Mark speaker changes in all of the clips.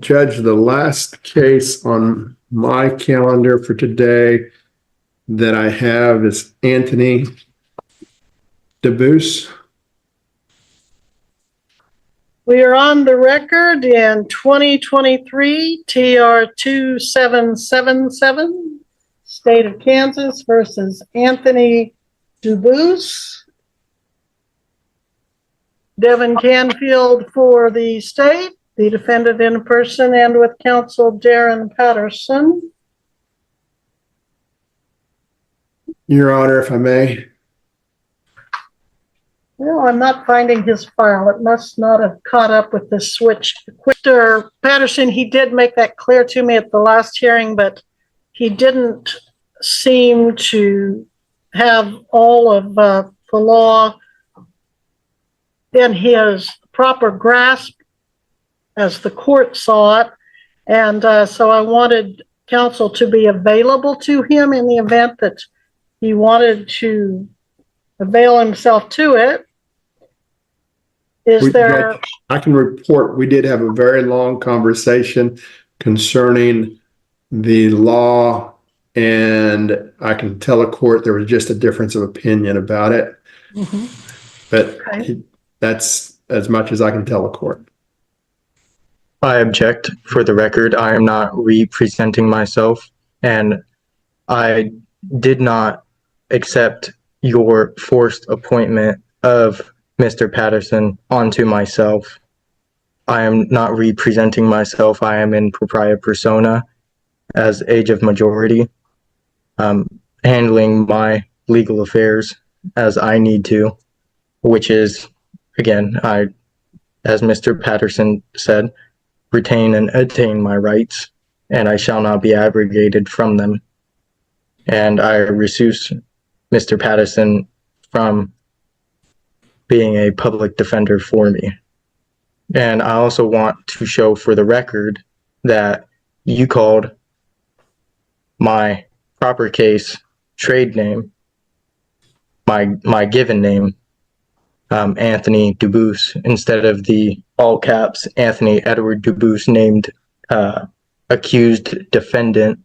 Speaker 1: Judge, the last case on my calendar for today that I have is Anthony DeBoos.
Speaker 2: We are on the record in 2023 TR 2777, State of Kansas versus Anthony DeBoos. Devin Canfield for the state, the defendant in person, and with counsel Darren Patterson.
Speaker 1: Your Honor, if I may.
Speaker 2: Well, I'm not finding his file. It must not have caught up with the switch. Mr. Patterson, he did make that clear to me at the last hearing, but he didn't seem to have all of the law in his proper grasp as the court saw it. And so I wanted counsel to be available to him in the event that he wanted to avail himself to it.
Speaker 1: I can report we did have a very long conversation concerning the law, and I can tell a court there was just a difference of opinion about it.
Speaker 2: Mm-hmm.
Speaker 1: But
Speaker 2: okay.
Speaker 1: That's as much as I can tell a court.
Speaker 3: I object. For the record, I am not representing myself, and I did not accept your forced appointment of Mr. Patterson onto myself. I am not representing myself. I am in propria persona as age of majority, handling my legal affairs as I need to, which is, again, as Mr. Patterson said, retain and attain my rights, and I shall not be abrogated from them. And I recuse Mr. Patterson from being a public defender for me. And I also want to show for the record that you called my proper case trade name, my given name, Anthony DeBoos, instead of the all caps Anthony Edward DeBoos named accused defendant.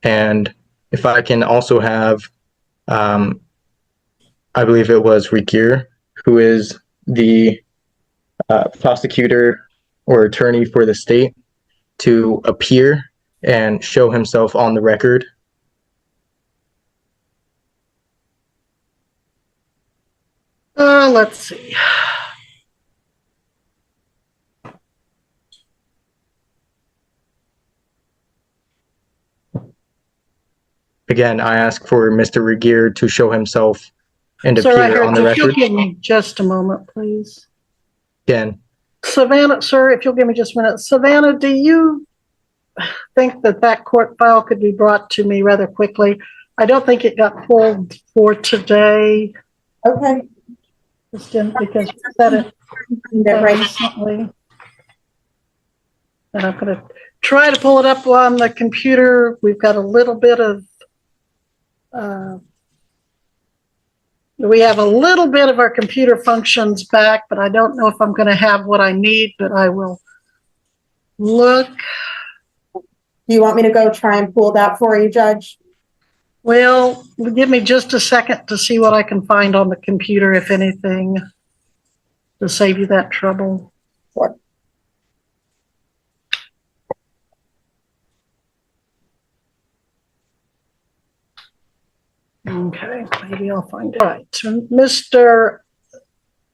Speaker 3: And if I can also have, I believe it was Rigier, who is the prosecutor or attorney for the state, to appear and show himself on the record.
Speaker 2: Let's see.
Speaker 3: Again, I ask for Mr. Rigier to show himself and appear on the record.
Speaker 2: If you'll give me just a moment, please.
Speaker 3: Again.
Speaker 2: Savannah, sir, if you'll give me just a minute. Savannah, do you think that court file could be brought to me rather quickly? I don't think it got pulled for today.
Speaker 4: Okay.
Speaker 2: Just because you said it recently. And I'm going to try to pull it up on the computer. We've got a little bit of we have a little bit of our computer functions back, but I don't know if I'm going to have what I need, but I will look.
Speaker 4: Do you want me to go try and pull that for you, Judge?
Speaker 2: Well, give me just a second to see what I can find on the computer, if anything, to save you that trouble.
Speaker 4: Sure.
Speaker 2: Okay, maybe I'll find it. All right, so Mr.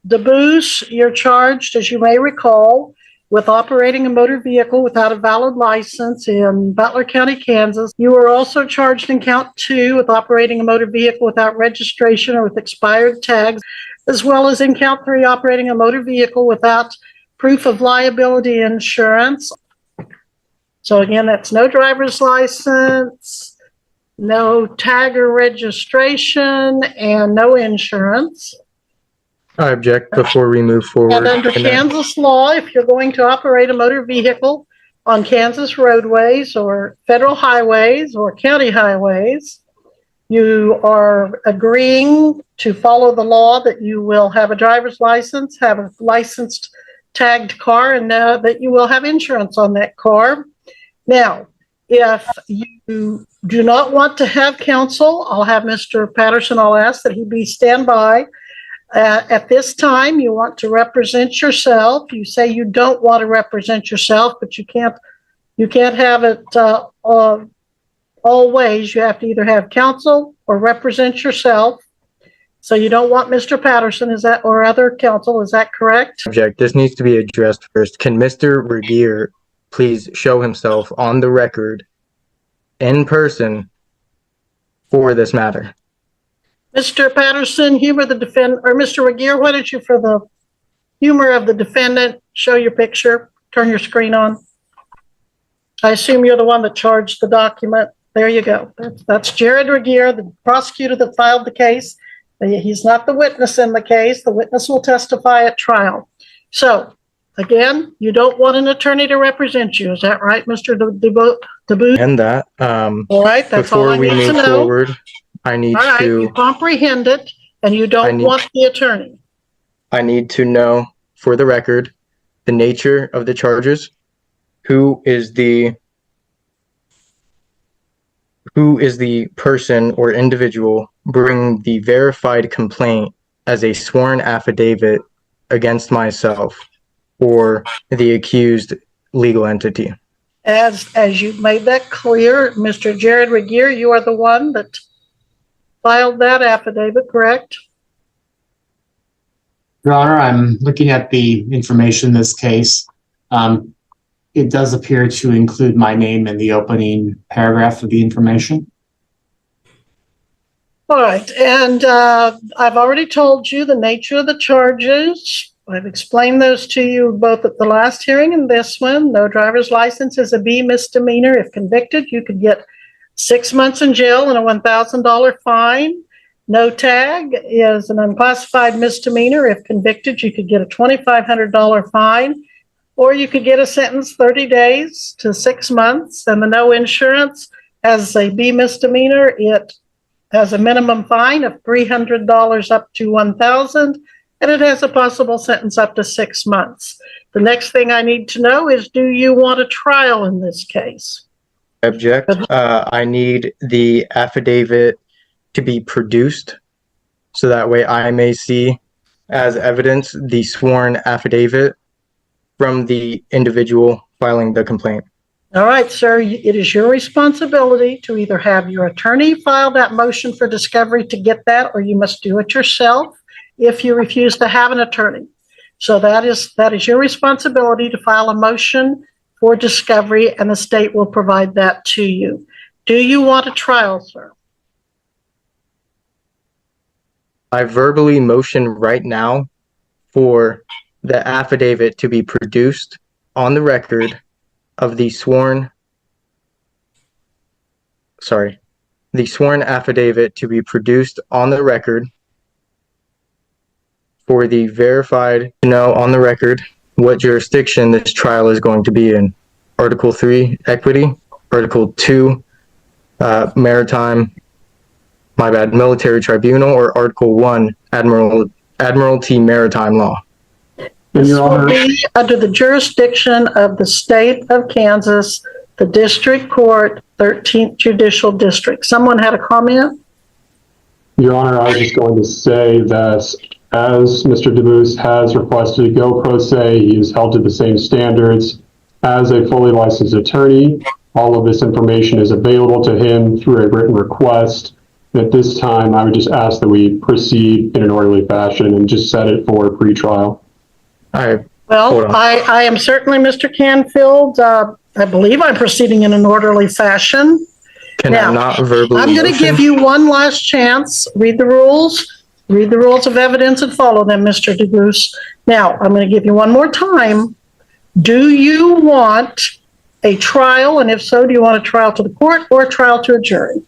Speaker 2: DeBoos, you're charged, as you may recall, with operating a motor vehicle without a valid license in Butler County, Kansas. You were also charged in count 2 with operating a motor vehicle without registration or with expired tags, as well as in count 3 operating a motor vehicle without proof of liability insurance. So again, that's no driver's license, no tag or registration, and no insurance.
Speaker 3: I object before we move forward.
Speaker 2: And under Kansas law, if you're going to operate a motor vehicle on Kansas roadways or federal highways or county highways, you are agreeing to follow the law that you will have a driver's license, have a licensed tagged car and that you will have insurance on that car. Now, if you do not want to have counsel, I'll have Mr. Patterson, I'll ask that he be standby. At this time, you want to represent yourself. You say you don't want to represent yourself, but you can't have it all ways. You have to either have counsel or represent yourself. So you don't want Mr. Patterson, is that, or other counsel, is that correct?
Speaker 3: Object. This needs to be addressed first. Can Mr. Regier please show himself on the record in person for this matter?
Speaker 2: Mr. Patterson, humor the defendant, or Mr. Regier, why don't you, for the humor of the defendant, show your picture, turn your screen on. I assume you're the one that charged the document. There you go. That's Jared Regier, the prosecutor that filed the case. He's not the witness in the case. The witness will testify at trial. So, again, you don't want an attorney to represent you. Is that right, Mr. DeBooth?
Speaker 3: And that,
Speaker 2: All right, that's all
Speaker 3: before
Speaker 2: I
Speaker 3: we
Speaker 2: need to
Speaker 3: move
Speaker 2: know.
Speaker 3: forward, I need
Speaker 2: All right, you
Speaker 3: to,
Speaker 2: comprehend it, and you don't want the attorney.
Speaker 3: I need to know, for the record, the nature of the charges, who is the person or individual bringing the verified complaint as a sworn affidavit against myself or the accused legal entity.
Speaker 2: As you made that clear, Mr. Jared Regier, you are the one that filed that affidavit, correct?
Speaker 5: Your Honor, I'm looking at the information in this case. It does appear to include my name in the opening paragraph of the information.
Speaker 2: All right, and I've already told you the nature of the charges. I've explained those to you both at the last hearing and this one. No driver's license is a B misdemeanor. If convicted, you could get 6 months in jail and a $1,000 fine. No tag is an unclassified misdemeanor. If convicted, you could get a $2,500 fine, or you could get a sentence 30 days to 6 months. And the no insurance as a B misdemeanor, it has a minimum fine of $300 up to $1,000, and it has a possible sentence up to 6 months. The next thing I need to know is, do you want a trial in this case?
Speaker 3: Object. I need the affidavit to be produced so that way I may see as evidence the sworn affidavit from the individual filing the complaint.
Speaker 2: All right, sir, it is your responsibility to either have your attorney file that motion for discovery to get that, or you must do it yourself if you refuse to have an attorney. So that is your responsibility to file a motion for discovery, and the state will provide that to you. Do you want a trial, sir?
Speaker 3: I verbally motion right now for the affidavit to be produced on the record of the sworn affidavit to be produced on the record for the verified to know on the record what jurisdiction this trial is going to be in. Article 3, equity. Article 2, maritime, military tribunal, or Article 1, admiralty maritime law.
Speaker 2: This will be under the jurisdiction of the state of Kansas, the District Court, 13th Judicial District. Someone had a comment?
Speaker 6: Your Honor, I was just going to say that as Mr. DeBooth has requested to go pro se, he is held to the same standards as a fully licensed attorney. All of this information is available to him through a written request. At this time, I would just ask that we proceed in an orderly fashion and just set it for pretrial.
Speaker 2: Well, I am certainly, Mr. Canfield. I believe I'm proceeding in an orderly fashion.
Speaker 3: Can I not verbally
Speaker 2: I'm going to give you one last chance. Read the rules. Read the rules of evidence and follow them, Mr. DeBooth. Now, I'm going to give you one more time. Do you want a trial? And if so, do you want a trial to the court or a trial to a jury?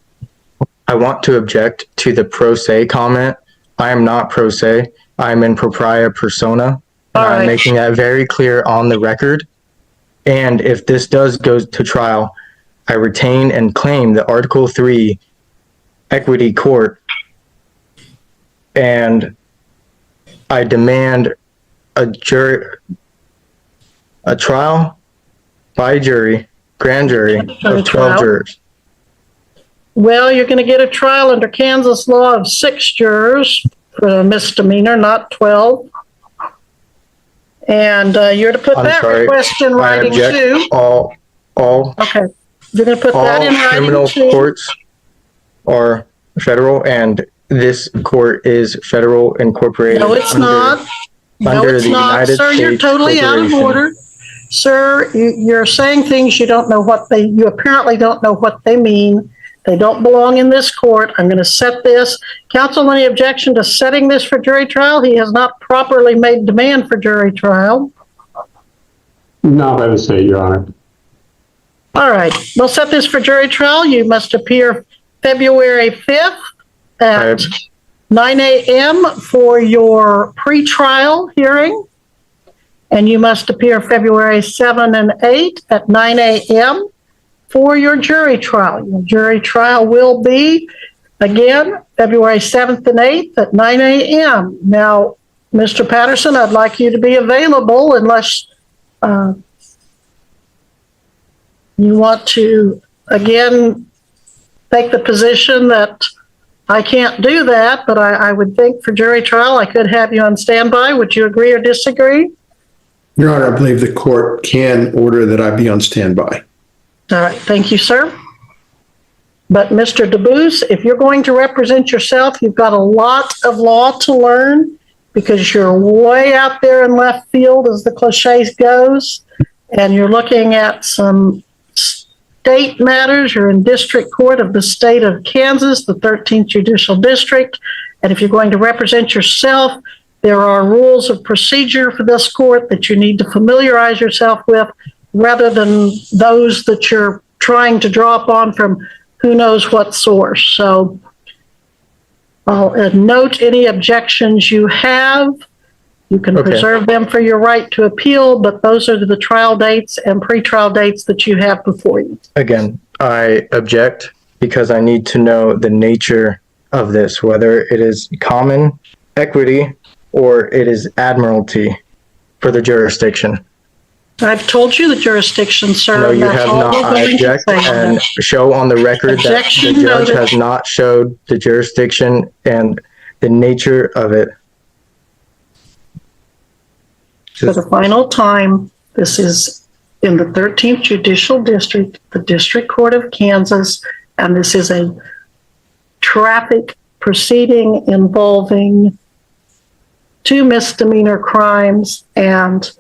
Speaker 3: I want to object to the pro se comment. I am not pro se. I am in propria persona. And I'm making that very clear on the record. And if this does go to trial, I retain and claim the Article 3 equity court. And I demand a jury. a trial by jury, grand jury of 12 jurors.
Speaker 2: Well, you're going to get a trial under Kansas law of 6 jurors for a misdemeanor, not 12. And you're to put
Speaker 3: I'm
Speaker 2: that
Speaker 3: sorry.
Speaker 2: request in
Speaker 3: I
Speaker 2: writing
Speaker 3: object.
Speaker 2: too.
Speaker 3: All
Speaker 2: Okay, you're going to put that in writing
Speaker 3: criminal
Speaker 2: too.
Speaker 3: courts are federal, and this court is federal incorporated.
Speaker 2: No, it's not. No,
Speaker 3: under
Speaker 2: it's
Speaker 3: the
Speaker 2: not,
Speaker 3: United
Speaker 2: sir. You're
Speaker 3: States
Speaker 2: totally out of
Speaker 3: Corporation.
Speaker 2: order. Sir, you're saying things you don't know what you apparently don't know what they mean. They don't belong in this court. I'm going to set this. Counsel, any objection to setting this for jury trial? He has not properly made demand for jury trial.
Speaker 6: Not by the state, Your Honor.
Speaker 2: All right, we'll set this for jury trial. You must appear February 5th at 9 a.m. for your pretrial hearing. And you must appear February 7 and 8 at 9 a.m. for your jury trial. Your jury trial will be, again, February 7th and 8th at 9 a.m. Now, Mr. Patterson, I'd like you to be available unless you want to, again, take the position that I can't do that, but I would think for jury trial I could have you on standby. Would you agree or disagree?
Speaker 1: Your Honor, I believe the court can order that I be on standby.
Speaker 2: All right, thank you, sir. But Mr. DeBoos, if you're going to represent yourself, you've got a lot of law to learn because you're way out there in left field, as the cliche goes, and you're looking at some state matters. You're in district court of the state of Kansas, the 13th Judicial District, and if you're going to represent yourself, there are rules of procedure for this court that you need to familiarize yourself with rather than those that you're trying to draw upon from who knows what source. So I'll note any objections you have. You can preserve them for your right to appeal, but those are the trial dates and pretrial dates that you have before you.
Speaker 3: Again, I object because I need to know the nature of this, whether it is common equity or it is admiralty for the jurisdiction.
Speaker 2: I've told you the jurisdiction, sir.
Speaker 3: No,
Speaker 2: and
Speaker 3: you
Speaker 2: that's
Speaker 3: have
Speaker 2: all
Speaker 3: not.
Speaker 2: we're
Speaker 3: I
Speaker 2: going to
Speaker 3: object
Speaker 2: say.
Speaker 3: and show on the record that the
Speaker 2: Objection
Speaker 3: judge
Speaker 2: noted.
Speaker 3: has not showed the jurisdiction and the nature of it.
Speaker 2: For the final time, this is in the 13th Judicial District, the District Court of Kansas, and this is a traffic proceeding involving 2 misdemeanor crimes and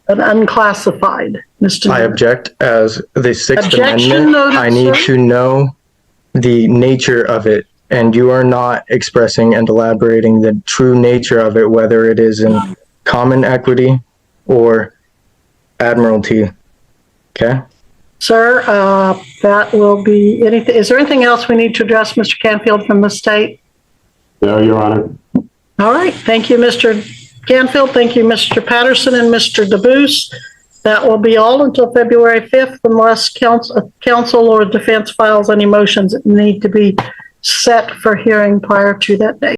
Speaker 2: an unclassified misdemeanor.
Speaker 3: I object as the Sixth
Speaker 2: Objection
Speaker 3: Amendment.
Speaker 2: noted,
Speaker 3: I need
Speaker 2: sir.
Speaker 3: to know the nature of it, and you are not expressing and elaborating the true nature of it, whether it is in common equity or admiralty. Okay?
Speaker 2: Sir, that will be anything. Is there anything else we need to address, Mr. Canfield, from the state?
Speaker 6: No, Your Honor.
Speaker 2: All right. Thank you, Mr. Canfield. Thank you, Mr. Patterson and Mr. DeBoos. That will be all until February 5th, unless counsel or defense files any motions that need to be set for hearing prior to that date.